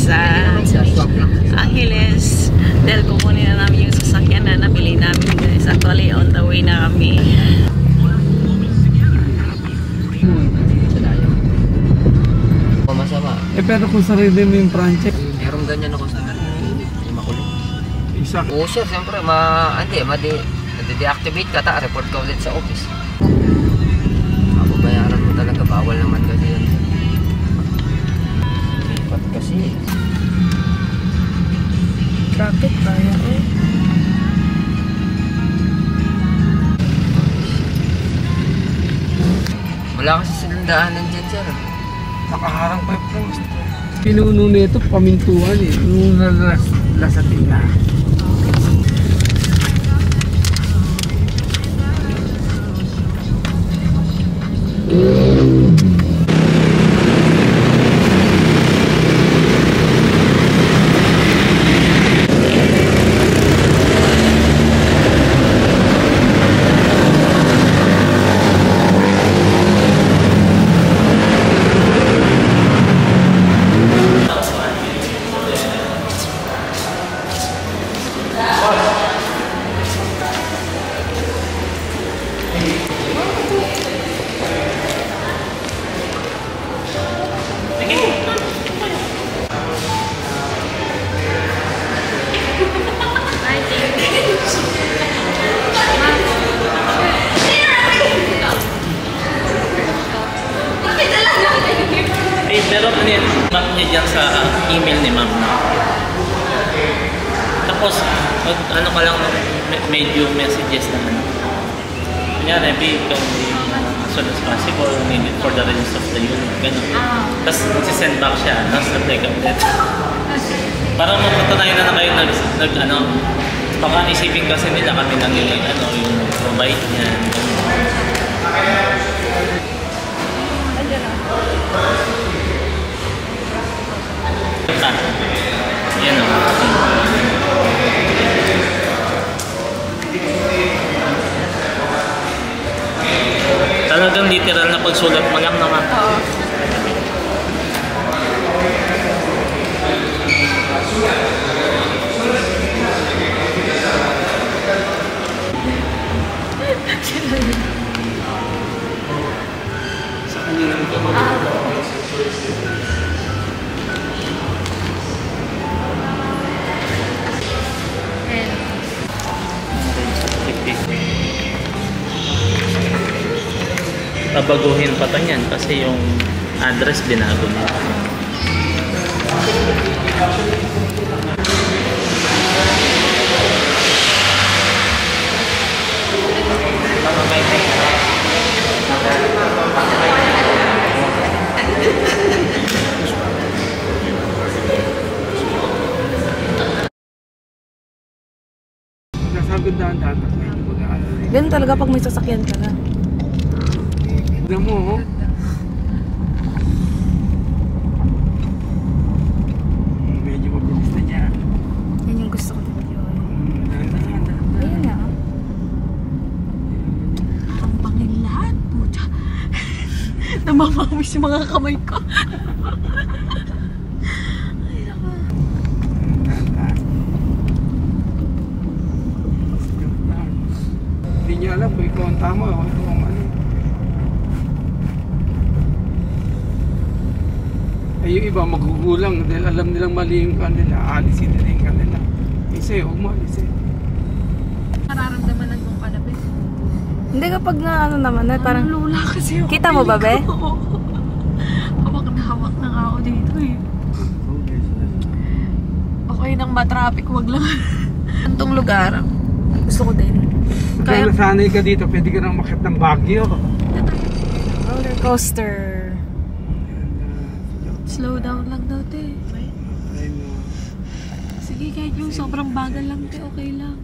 sa Angeles dahil kukunin na namin yung sasakyan na nabili namin guys. Actually on the way na kami. Masama. Pero kung sarili mo yung project, Meron ganyan ako sa makulit. isa. Oo sir, siyempre ma-deactivate ka, report ka ulit sa office. Mababayaran mo talaga, bawal naman kasi yan. Lipat kasi. Traffic tayo eh. Wala kasi silang daanan dyan sir. Nakaharang pa yung post. Pinuno nito pamintuan eh. Nung nalasating na. Pero ano yan, map niya dyan sa email ni ma'am. Tapos, ano ka lang, medyo messages na ano. Kunyari, be as soon as possible, needed for the release of the unit, gano'n. Tapos, send back siya, tapos reply ka ulit. Para mapatunayan na kayo baka isipin kasi nila kami lang yung provide niya. Yan o. Talagang literal na pagsulat mo lang naman. Oo. Sa kanya naman ito. Babaguhin pa ta yan kasi yung address binago niya. Nasabi dahan-dahan at medyo mag-aalala. Ganun talaga pag may sasakyan ka na. Tignan mo, oh. Medyo mabilis na niya. Yan yung gusto ko din yun. Dahan-dahan. Ayun na. Ang bangin lahat, puta. Namamamis yung mga kamay ko. Ay, naku. Hindi niya alam kung ikaw ang tama o ikaw ang mali. Ay, yung iba magugulang dahil alam nilang mali yung kanila, alisin nila yung kanila. Isa huwag mo alisin. Nararamdaman ng mong kanapin. Hindi kapag na ano naman na parang... Ang lula kasi ako. Kita mo ba, be? Hawak na nga ako dito eh. Okay nang matraffic, wag lang. Antong lugar. Gusto ko din. Kaya nasanay ka dito, pwede ka nang makit ng Baguio. Roller coaster. Slow down lang daw, te. Sige, kahit yung sobrang bagal lang, te, okay lang.